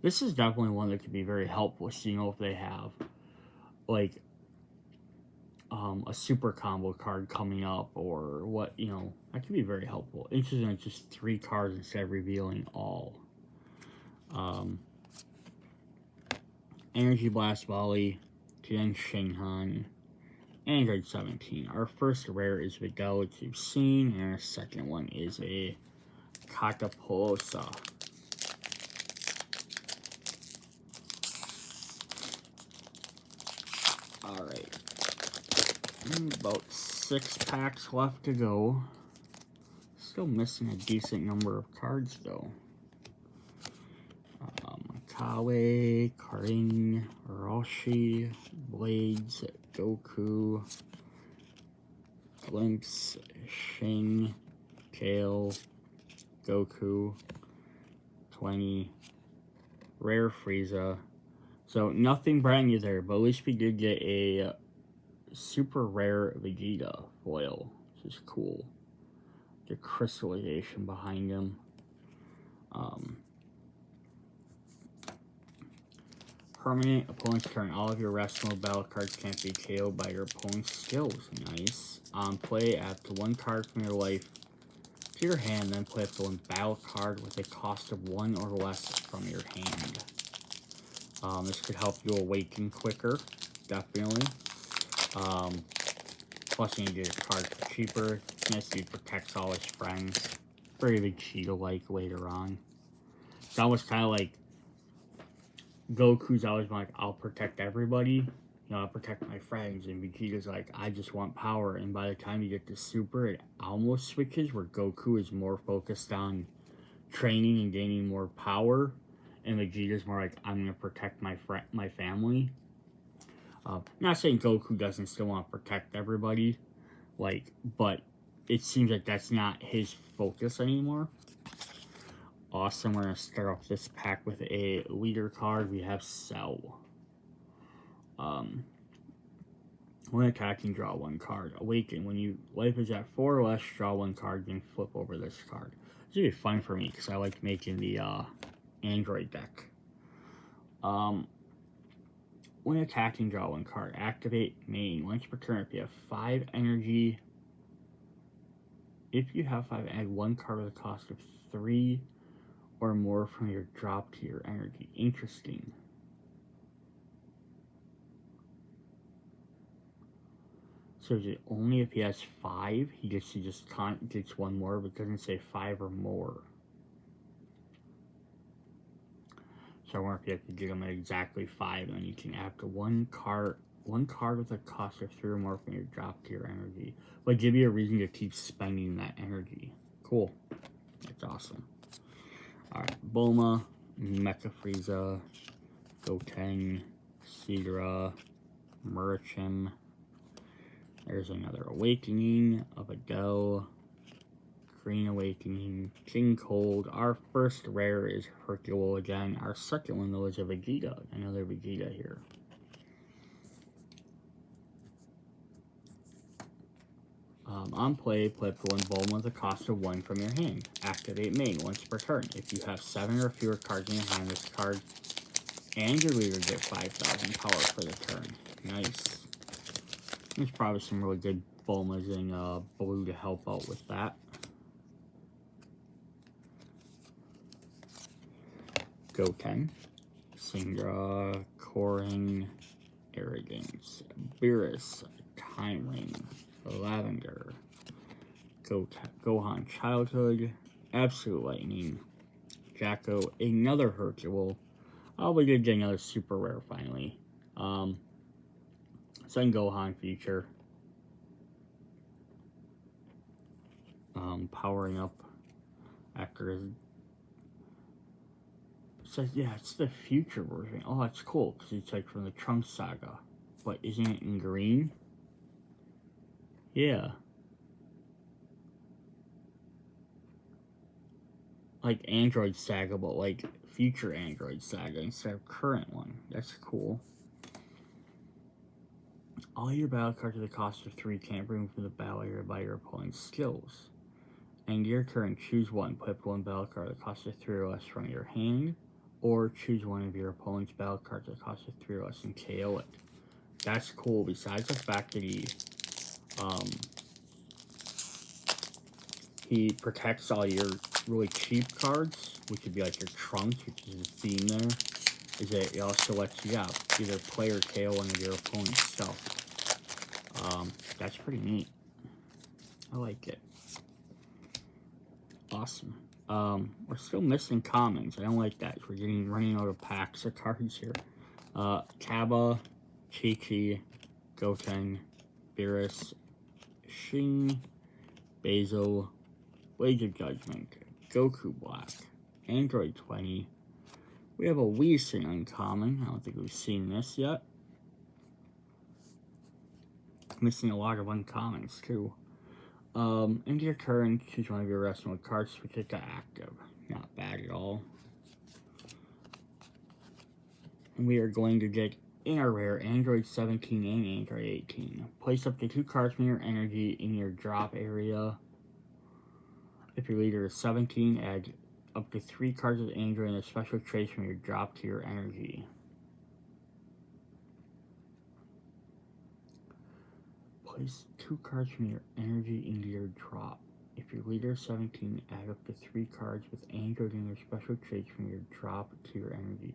This is definitely one that could be very helpful, so you know if they have, like, a super combo card coming up, or what, you know, that could be very helpful. Interesting, it's just 3 cards instead of revealing all. Energy Blast Volley, Tien Shinhan, Android 17. Our first rare is Videl, which you've seen, and our second one is a Catapulsa. Alright. About 6 packs left to go. Still missing a decent number of cards, though. Kawe, Karin, Roshi, Blades, Goku, Glimpse, Shing, Kale, Goku, 20, Rare Frieza. So nothing brand new there, but at least we did get a super rare Vegeta foil, which is cool. The crystallization behind him. Permanent, opponent's turn. All of your rest mode battle cards can't be KO'd by your opponent's skills. Nice. On play, add to 1 card from your life to your hand, then play up to 1 battle card with a cost of 1 or less from your hand. This could help you awaken quicker, definitely. Plus, you can get your cards cheaper. Nice, he protects all his friends. Very big Cheetah-like later on. It's almost kind of like Goku's always like, I'll protect everybody. You know, I'll protect my friends. And Vegeta's like, I just want power. And by the time you get to Super, it almost switches where Goku is more focused on training and gaining more power. And Vegeta's more like, I'm going to protect my family. Not saying Goku doesn't still want to protect everybody. But it seems like that's not his focus anymore. Awesome, we're going to start off this pack with a leader card. We have Cell. When attacking, draw 1 card. Awaken. When your life is at 4 or less, draw 1 card, then flip over this card. This would be fun for me, because I like making the Android deck. When attacking, draw 1 card. Activate main. Once per turn, if you have 5 energy. If you have 5, add 1 card with a cost of 3 or more from your drop to your energy. Interesting. So is it only if he has 5, he gets one more, but it doesn't say 5 or more. So I wonder if you have to get them at exactly 5, and then you can add to one card with a cost of 3 or more from your drop tier energy. But give you a reason to keep spending that energy. Cool. That's awesome. Alright, Bulma, Mecha Frieza, Goten, Sidra, Merchant. There's another Awakening of Adele, Green Awakening, King Cold. Our first rare is Hercule again. Our second one, though, is a Vegeta. Another Vegeta here. On play, play up to 1 Bulma with a cost of 1 from your hand. Activate main once per turn. If you have 7 or fewer cards in your hand, this card and your leader get 5,000 power for the turn. Nice. There's probably some really good Bulmas in blue to help out with that. Goten, Syndra, Korin, Arrogance, Beerus, Time Ring, Lavender, Gohan Childhood, Absolute Lightning, Jacko, another Hercule. Oh, we did get another super rare finally. Son Gohan feature. Powering up after his. So yeah, it's the future version. Oh, that's cool because it's like from the Trunks saga, but isn't it in green? Yeah. Like Android Saga, but like future Android Saga instead of current one. That's cool. All your battle cards at the cost of 3 can't bring from the battle area by your opponent's skills. And your turn, choose one. Put up 1 battle card at the cost of 3 or less from your hand, or choose one of your opponent's battle cards at the cost of 3 or less and KO it. That's cool. Besides the fact that he protects all your really cheap cards, which would be like your Trunks, which is the theme there, is that it also lets you either play or KO one of your opponent's stuff. That's pretty neat. I like it. Awesome. We're still missing commons. I don't like that. We're running out of packs of cards here. Kaba, Chi-Chi, Goten, Beerus, Shin, Basil, Blades of Judgment, Goku Black, Android 20. We have a Weezing uncommon. I don't think we've seen this yet. Missing a lot of uncommons too. Into your turn, choose one of your rest mode cards, switch it to active. Not bad at all. And we are going to get in our rare Android 17 and Android 18. Place up to 2 cards from your energy in your drop area. If your leader is 17, add up to 3 cards of Android and a special trace from your drop to your energy. Place 2 cards from your energy into your drop. If your leader is 17, add up to 3 cards with Android and your special traits from your drop to your energy.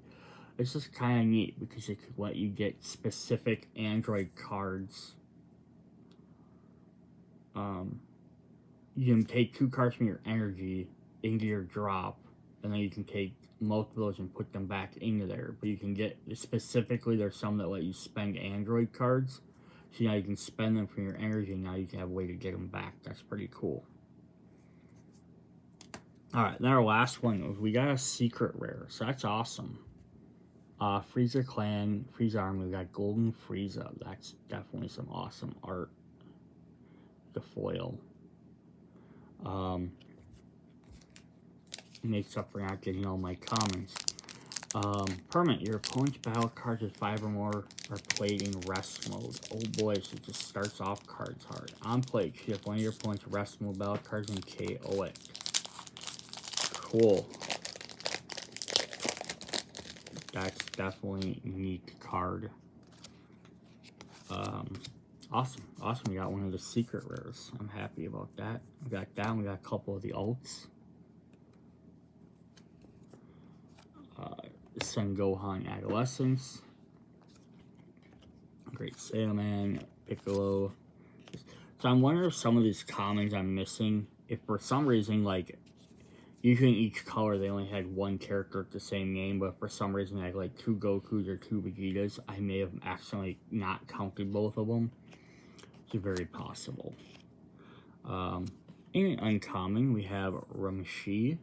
This is kind of neat because it could let you get specific Android cards. You can take 2 cards from your energy into your drop, and then you can take most of those and put them back into there. But you can get, specifically, there's some that let you spend Android cards. So now you can spend them from your energy, and now you can have a way to get them back. That's pretty cool. Alright, then our last one, we got a secret rare, so that's awesome. Frieza Clan, Frieza Army, we got Golden Frieza. That's definitely some awesome art. The foil. Makes up for not getting all my commons. Permanent, your opponent's battle cards with 5 or more are played in rest mode. Oh boy, so it just starts off cards hard. On play, choose one of your opponent's rest mode battle cards and KO it. Cool. That's definitely a neat card. Awesome. We got one of the secret rares. I'm happy about that. We got that. We got a couple of the ults. Son Gohan Adolescence. Great Saiyaman, Piccolo, So I'm wondering if some of these commons I'm missing, if for some reason, like, usually in each color they only had one character with the same name, but for some reason I had like 2 Gokus or 2 Vegetas, I may have accidentally not counted both of them. It's very possible. In uncommon, we have Ramshi.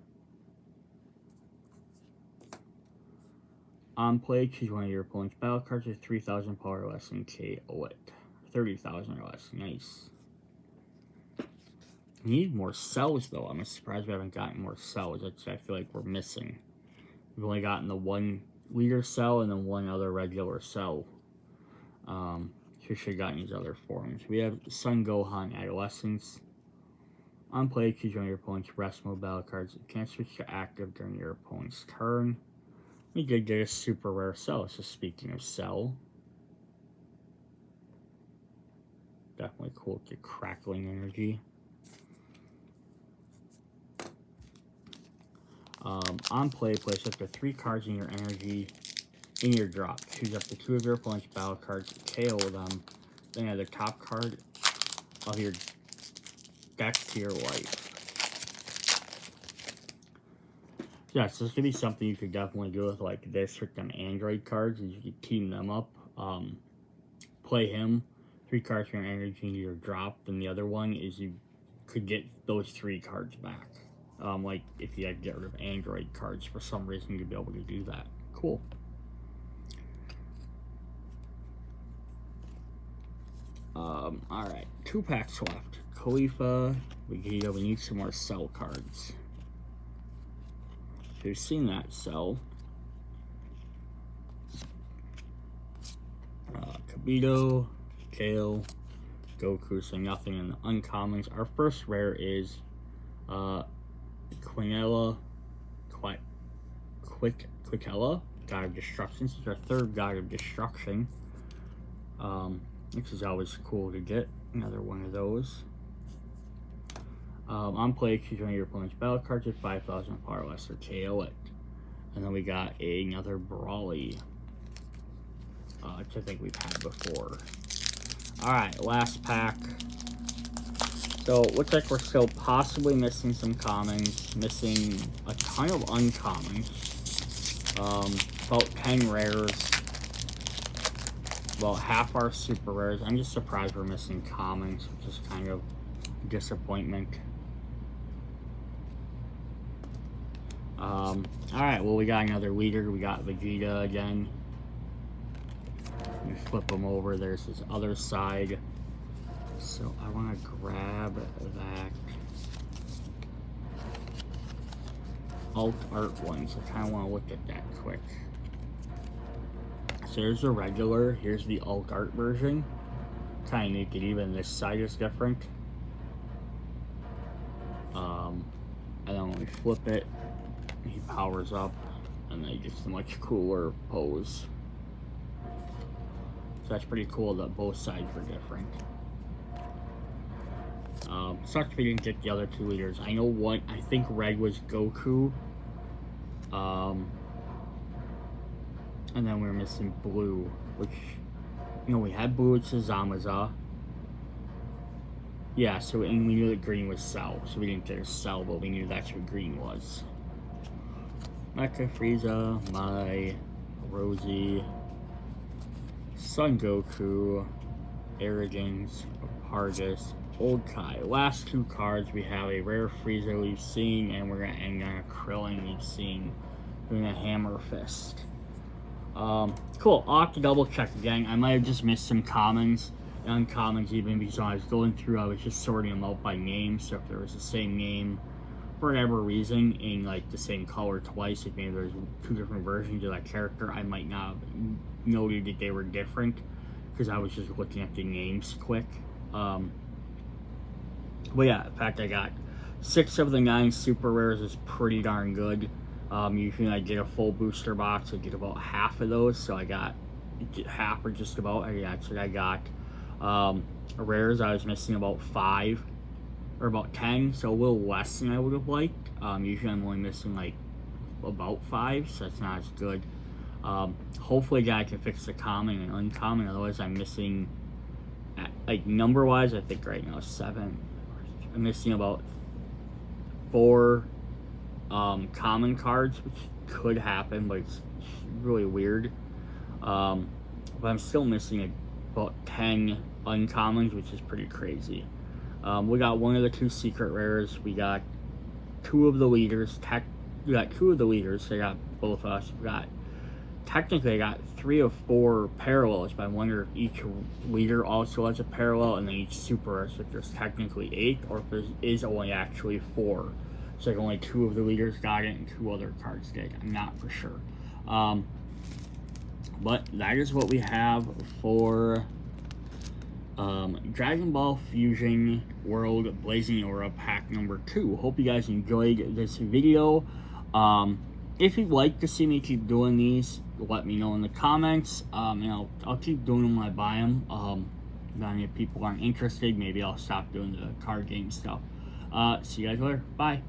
On play, choose one of your opponent's battle cards with 3,000 power or less and KO it. 30,000 or less. Nice. We need more cells, though. I'm surprised we haven't gotten more cells. That's, I feel like we're missing. We've only gotten the 1 leader cell and then 1 other regular cell. Should have gotten these other forms. We have Sun Gohan Adolescence. On play, choose one of your opponent's rest mode battle cards. You can't switch to active during your opponent's turn. We did get a super rare cell. So speaking of cell, definitely cool to get crackling energy. On play, place up to 3 cards in your energy in your drop. Choose up to 2 of your opponent's battle cards, KO them, then add the top card of your deck to your life. Yeah, so this could be something you could definitely do with like this with them Android cards. You could team them up, play him, 3 cards from your energy into your drop. Then the other one is you could get those 3 cards back. Like if you had to get rid of Android cards for some reason, you'd be able to do that. Cool. Alright, 2 packs left. Khalifa, Vegeta, we need some more cell cards. So you've seen that cell. Kibito, Kale, Goku, so nothing in the uncommons. Our first rare is Quinella, Quikella, God of Destruction. This is our 3rd God of Destruction. Which is always cool to get. Another one of those. On play, choose one of your opponent's battle cards with 5,000 power less or KO it. And then we got another Brawly, which I think we've had before. Alright, last pack. So it looks like we're still possibly missing some commons, missing a ton of uncommons, about 10 rares, about half our super rares. I'm just surprised we're missing commons, which is kind of a disappointment. Alright, well, we got another leader. We got Vegeta again. We flip him over. There's his other side. So I want to grab that alt art one. So I kind of want to look at that quick. So there's a regular. Here's the alt art version. Kind of neat. Even this side is different. And then when we flip it, he powers up, and then he gets a much cooler pose. So that's pretty cool that both sides were different. Sucks we didn't get the other 2 leaders. I know one, I think red was Goku. And then we were missing blue, which, you know, we had blue, which is Zamaza. Yeah, so, and we knew that green was Cell, so we didn't get a Cell, but we knew that's what green was. Mecha, Frieza, Mai, Rosie, Son Goku, Arrogance, Pargus, Old Kai. Last 2 cards, we have a rare Frieza we've seen, and we're gonna end on a Krillin we've seen doing a Hammer Fist. Cool. I'll have to double check again. I might have just missed some commons and uncommons even because I was going through, I was just sorting them out by name. So if there was the same name for whatever reason in like the same color twice, if maybe there's 2 different versions of that character, I might not have noted that they were different because I was just looking at the names quick. But yeah, in fact, I got 6 of the 9 super rares is pretty darn good. Usually I get a full booster box, I get about half of those, so I got half or just about. Actually, I got rares, I was missing about 5 or about 10, so a little less than I would have liked. Usually I'm only missing like about 5, so that's not as good. Hopefully I can fix the common and uncommon, otherwise I'm missing like number wise, I think right now 7. I'm missing about 4 common cards, which could happen, but it's really weird. But I'm still missing about 10 uncommons, which is pretty crazy. We got one of the 2 secret rares. We got 2 of the leaders. We got 2 of the leaders. They got both of us. We got technically I got 3 of 4 parallels, but I wonder if each leader also has a parallel, and then each super rare, so if there's technically 8, or if there is only actually 4. So like only 2 of the leaders got it and 2 other cards did. I'm not for sure. But that is what we have for Dragon Ball Fusion World Blazing Aura pack number 2. Hope you guys enjoyed this video. If you'd like to see me keep doing these, let me know in the comments. And I'll keep doing them when I buy them. If people aren't interested, maybe I'll stop doing the card game stuff. See you guys later. Bye.